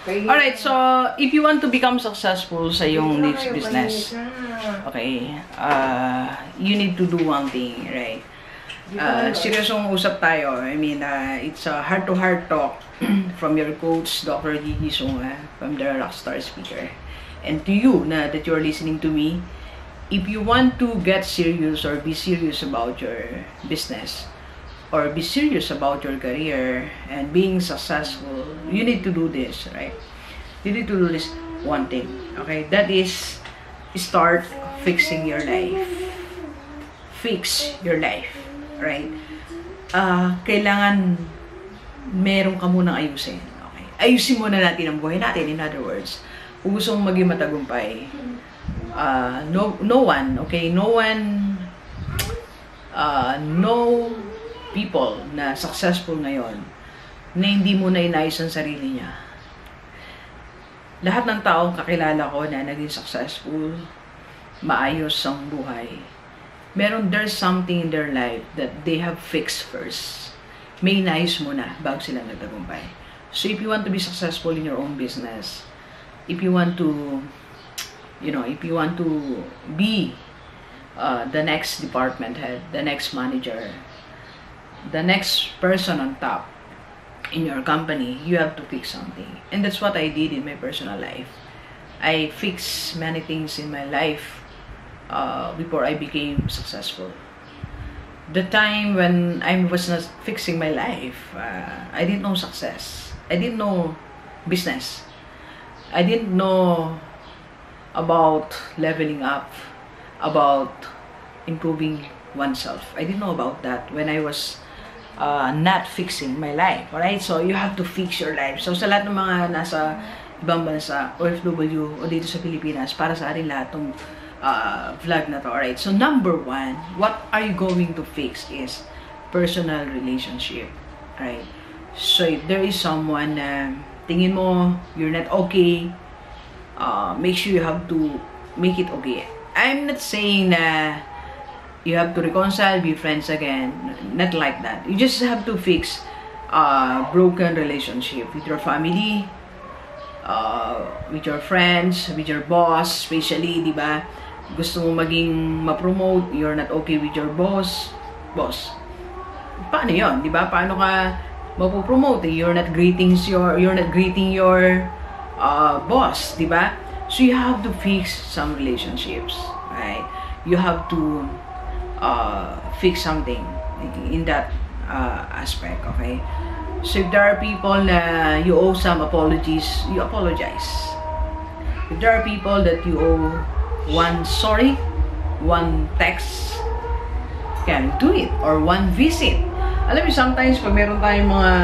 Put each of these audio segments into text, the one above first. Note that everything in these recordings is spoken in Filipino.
Alright, so if you want to become successful sa iyong niche business, okay, you need to do one thing, right? Seryosong usap tayo. I mean, it's a heart-to-heart talk from your coach, Dr. Gigi Sunga, from the Rockstar Speaker. And to you that you're listening to me, if you want to get serious or be serious about your business, or be serious about your career and being successful, you need to do this, right? You need to do this one thing, okay? That is, start fixing your life. Fix your life, right? Kailangan meron ka munang ayusin, okay? Ayusin muna natin ang buhay natin, in other words. Kung gusto mong maging matagumpay, no one, okay? No people na successful ngayon na hindi mo na inayos ang sarili niya. Lahat ng taong kakilala ko na naging successful, maayos ang buhay, there's something in their life that they have fixed first. May inayos muna bago sila nagtagumpay. So if you want to be successful in your own business, if you want to, if you want to be the next department head, the next manager, the next person on top in your company, you have to fix something. And that's what I did in my personal life. I fixed many things in my life before I became successful. The time when I was not fixing my life, I didn't know success. I didn't know business. I didn't know about leveling up, about improving oneself. I didn't know about that when I was not fixing my life. Alright? So, you have to fix your life. So, sa lahat ng mga nasa ibang bansa, OFW, o dito sa Pilipinas, para sa atin lahat ng vlog na to. Alright? So, number one, what are you going to fix is personal relationship. Alright? So, if there is someone na tingin mo, you're not okay, make sure you have to make it okay. I'm not saying na you have to reconcile, be friends again. Not like that. You just have to fix broken relationship with your family, with your friends, with your boss, especially, di ba? Gusto mo maging ma-promote, you're not okay with your boss. Paano yun? Di ba? Paano ka mapopromote? You're not greeting your boss, di ba? So you have to fix some relationships, right? You have to fix something in that aspect, okay? So if there are people na you owe some apologies, you apologize. If there are people that you owe one sorry, one text, can do it, or one visit. Alam mo, sometimes pag meron tayong mga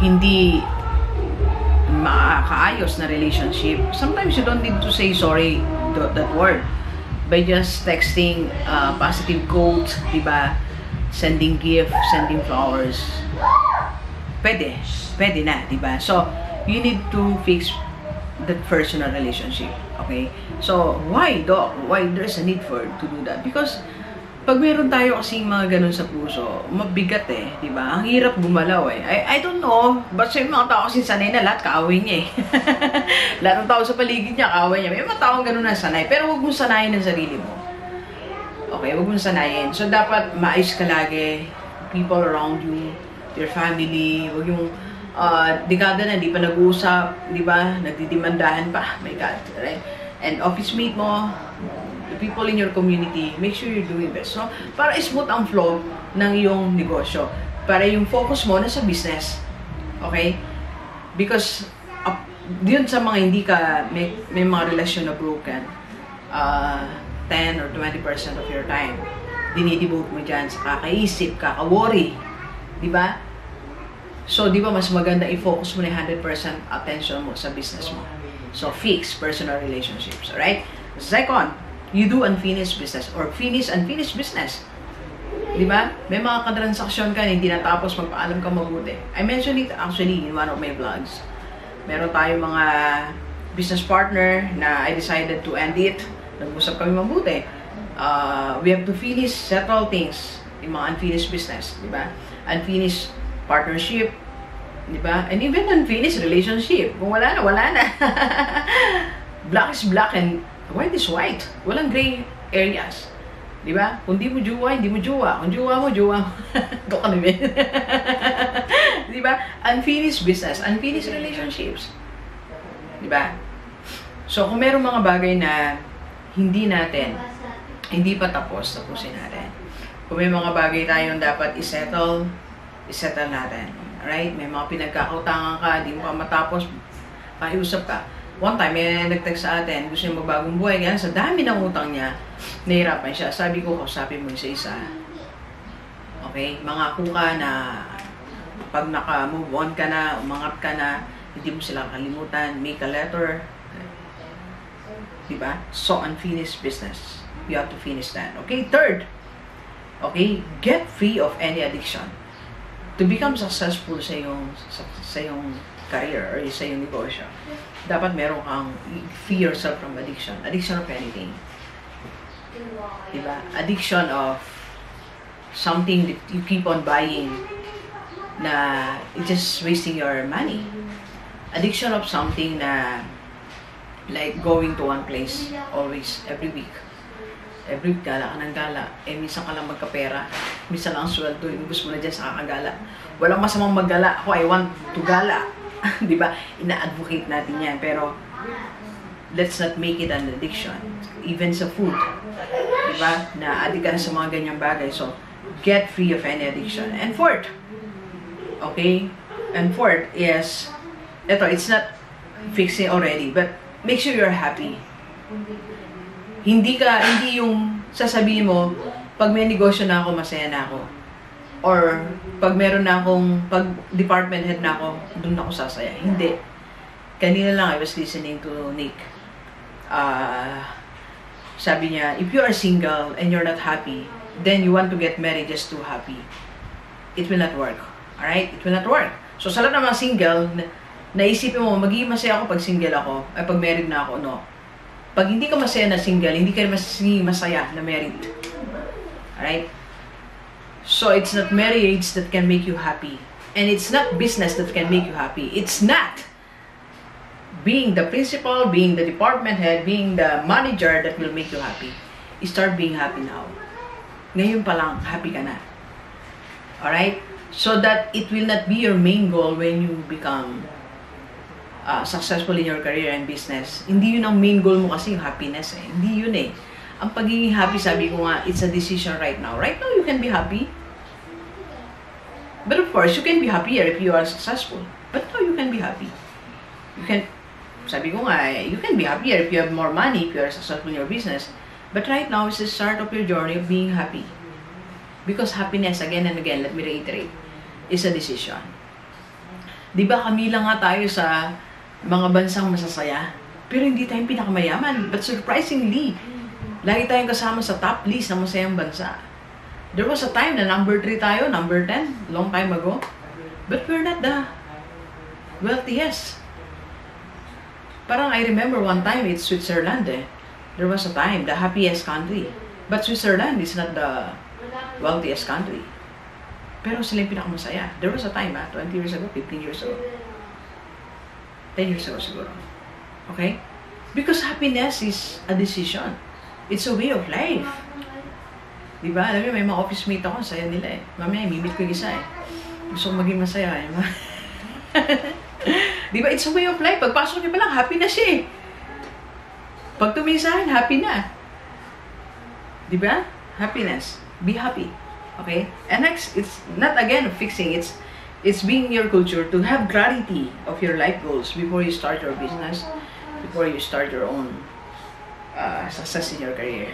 hindi makaayos na relationship, sometimes you don't need to say sorry, that word. By just texting positive quote, diba? Sending gift, sending flowers. Pwede na, diba? So, you need to fix that personal relationship, okay? So, why, Doc? Why there's a need to do that? Because, pag meron tayo kasing mga ganun sa puso, mabigat eh, diba? Ang hirap gumalaw eh. I don't know, but sa mga tao kasi sanay na lahat, kaaway niya eh. Lahat ng tao sa paligid niya, kaaway niya. May mga taong ganun na sanay, pero huwag mong sanayin ang sarili mo. Okay, huwag mong sanayin. So, dapat maayos ka lagi, people around you, your family, huwag yung dekada na, di pa nag-uusap, di ba? Nagdidimandahan pa, my God, right? And office mate mo, the people in your community, make sure you're doing best. So, para smooth ang flow ng iyong negosyo. Para yung focus mo na sa business. Okay? Because, yun sa mga hindi ka, may mga relasyon na broken, 10 or 20% of your time, dinidevote mo dyan sa kakaisip, kaka-worry. Diba? So, di ba mas maganda i-focus mo na 100% attention mo sa business mo. So, fix personal relationships. Alright? Second, you do unfinished business or finish unfinished business. Diba? May mga katransaksyon ka na hindi natapos, magpaalam ka mabuti. I mentioned it actually in one of my vlogs. Meron tayong mga business partner na I decided to end it. Nag-usap kami mabuti. We have to finish several things in mga unfinished business. Diba? Unfinished partnership, Di ba? And even unfinished relationship. Kung wala na, wala na. Black is black and white is white. Walang gray areas. Di ba? Kung di mo jowa, hindi mo jowa. Kung jowa mo, jowa mo. Ito ka namin. Di ba? Unfinished business, unfinished relationships. Di ba? So, kung meron mga bagay na hindi pa tapos, tapusin natin. Kung may mga bagay tayong dapat isettle natin. Alright? May mga pinagkakautangan ka, di mo pa matapos, pakiusap ka. One time, may nag-text sa atin, gusto niya magbagong buhay. Kaya sa dami ng utang niya, nahirapan siya. Sabi ko, kausapin mo isa-isa. Okay? Mangako ka na pag naka-move on ka na, umangat ka na, hindi mo sila kalimutan, make a letter. Diba? So, unfinished business. You have to finish that. Okay? Third, okay? Get free of any addiction. To become successful sa iyong career or sa iyong negosyo, dapat meron kang free yourself from addiction. Addiction of anything. Diba? Addiction of something that you keep on buying na it's just wasting your money. Addiction of something na like going to one place always, every week. Every week, gala ka ng gala. Eh, minsan ka lang magkapera. Minsan lang ang sweldo. Inubos mo na dyan sa kakagala. Walang masamang maggala. Ako, I want to gala. Diba? Ina-advocate natin yan. Pero, let's not make it an addiction. Even sa food. Diba? Na-addict ka na sa mga ganyang bagay. So, get free of any addiction. And fourth, okay? And fourth is, it's not fixing already, but make sure you're happy. Hindi yung sasabihin mo, pag may negosyo na ako, masaya na ako. Or, pag meron na akong, pag department head na ako, doon ako sasaya. Hindi. Kanina lang, I was listening to Nick. Sabi niya, if you are single and you're not happy, then you want to get married just to happy. It will not work. Alright? It will not work. So, sa lahat ng mga single, naisipin mo, magiging masaya ako pag single ako, ay pag married na ako, no. Pag hindi ka masaya na single, hindi ka masaya na married. Alright? So, it's not marriage that can make you happy. And it's not business that can make you happy. It's not being the principal, being the department head, being the manager that will make you happy. You start being happy now. Ngayon pa lang, happy ka na. Alright? So that it will not be your main goal when you become successful in your career and business. Hindi yun ang main goal mo kasi yung happiness eh. Hindi yun eh. Ang pagiging happy, sabi ko nga, it's a decision right now. Right now, you can be happy. But of course, you can be happier if you are successful. But now, you can be happy. You can, sabi ko nga, you can be happier if you have more money, if you are successful in your business. But right now, it's the start of your journey of being happy. Because happiness, again and again, let me reiterate, is a decision. Diba kami lang nga tayo sa mga bansang masasaya, pero hindi tayong pinakamayaman. But surprisingly, lagi tayong kasama sa top list ng masayang bansa. There was a time na number 3 tayo, number 10, long time ago. But we're not the wealthiest. Parang I remember one time, it's Switzerland eh. There was a time, the happiest country. But Switzerland is not the wealthiest country. Pero sila yung pinakamasaya. There was a time 20 years ago, 15 years ago. 10 years ago siguro. Okay? Because happiness is a decision. It's a way of life. Diba? Alam mo, may mga office mate ako, saya nila eh. Mamaya, imimit ko yung isa eh. Gusto ko maging masaya eh. Diba? It's a way of life. Pagpasok niya pa lang, happy na siya eh. Pag tumingin sa akin, happy na. Diba? Happiness. Be happy. Okay? And next, it's not again fixing. It's being your culture to have clarity of your life goals before you start your business, before you start your own success in your career.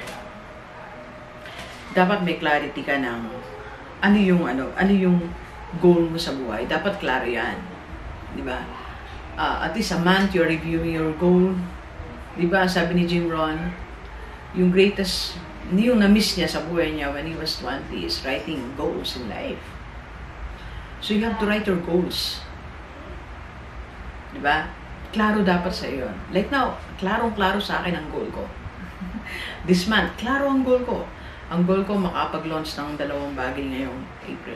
Dapat may clarity ka ng ano yung goal mo sa buhay. Dapat klaro yan. Diba? At least a month you're reviewing your goal. Diba? Sabi ni Jim Rohn, yung greatest, yung na-miss niya sa buhay niya when he was 20 is writing goals in life. So you have to write your goals. Diba? Klaro dapat sa iyo. Like now, klarong-klaro sa akin ang goal ko. This month, klaro ang goal ko. Ang goal ko makapag-launch ng 2 bagay ngayong April.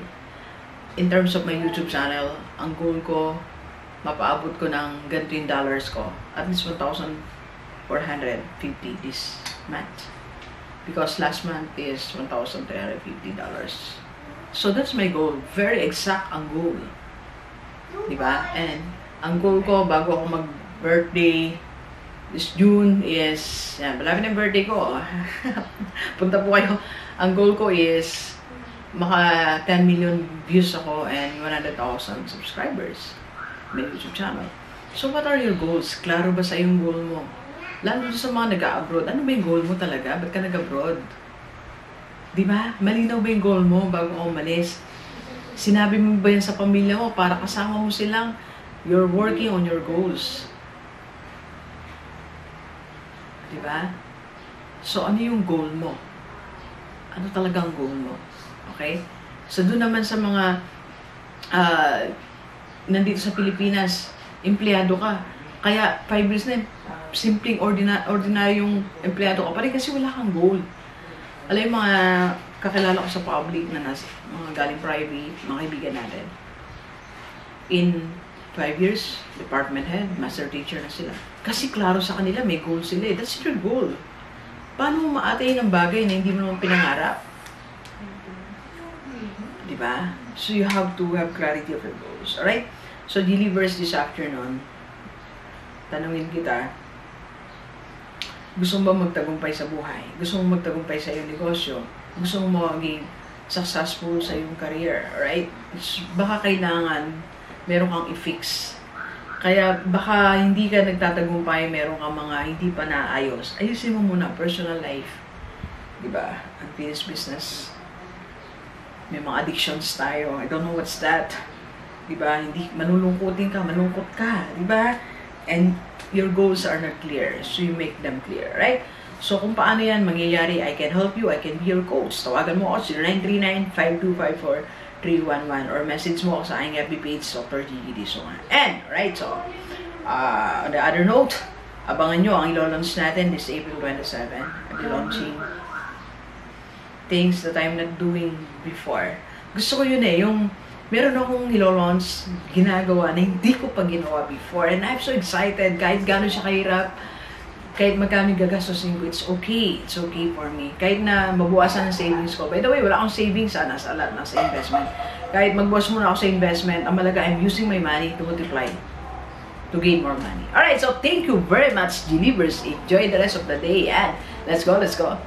in terms of my YouTube channel, ang goal ko, mapaabot ko ng ganito yung dollars ko. At least 1,450 this month. Because last month is $1,350. So that's my goal. Very exact ang goal. Diba? And ang goal ko, bago ako mag-birthday, this June is, yan, malapit ng birthday ko. Punta po kayo. Ang goal ko is, maka 10 million views ako and 100,000 subscribers. May YouTube channel. So what are your goals? Klaro ba sa yung goal mo? Lalo sa mga nag-abroad, ano ba yung goal mo talaga? Ba't ka nag-abroad? Diba? Malinaw ba yung goal mo bago ka umalis? Sinabi mo ba yan sa pamilya mo para kasama mo silang you're working on your goals? Diba? So, ano yung goal mo? Ano talaga ang goal mo? Okay? So, doon naman sa mga nandito sa Pilipinas, empleyado ka. Kaya, 5 years na, simpleng ordinaryong empleyado ka pa rin kasi wala kang goal. Alam yung mga kakilala ko sa public na mga galing private, mga kaibigan natin. In 5 years, department head, master teacher na sila. Kasi klaro sa kanila, may goal sila eh. That's your goal. Paano mo maatay ng bagay na hindi mo naman pinangarap? Diba? So you have to have clarity of your goals. Alright? So delivers this afternoon. Tanungin kita, gusto mo ba magtagumpay sa buhay? Gusto mo magtagumpay sa iyong negosyo? Gusto mo maging successful sa iyong career? Alright? Baka kailangan meron kang i-fix. Kaya baka hindi ka nagtatagumpay, meron kang mga hindi pa naayos. Ayusin mo muna personal life. Diba? Unfinished business. May mga addictions tayo. I don't know what's that. Diba? Hindi, malulungkutin ka, malungkot ka. Diba? And your goals are not clear. So you make them clear. Right? So kung paano yan mangyayari, I can help you. I can be your coach. Tawagan mo ako 0939-5254-311 or message mo ako sa aking FB page, Dr. Gigi Dizongan. And, right, so, on the other note, abangan nyo ang ilo-launch natin this April 27. I'll be launching things that I'm not doing before. Gusto ko yun eh, yung meron akong ilo-launch, ginagawa na hindi ko pa ginawa before. And I'm so excited, kahit gano'n siya kahirap, kahit magkano gagastosin ko, it's okay. It's okay for me. Kahit na mabuwasan ang savings ko. By the way, wala akong savings, nasa investment. Kahit magbuwas muna ako sa investment, ang malaga, I'm using my money to multiply, to gain more money. Alright, so thank you very much, Delivers. Enjoy the rest of the day, and let's go, let's go.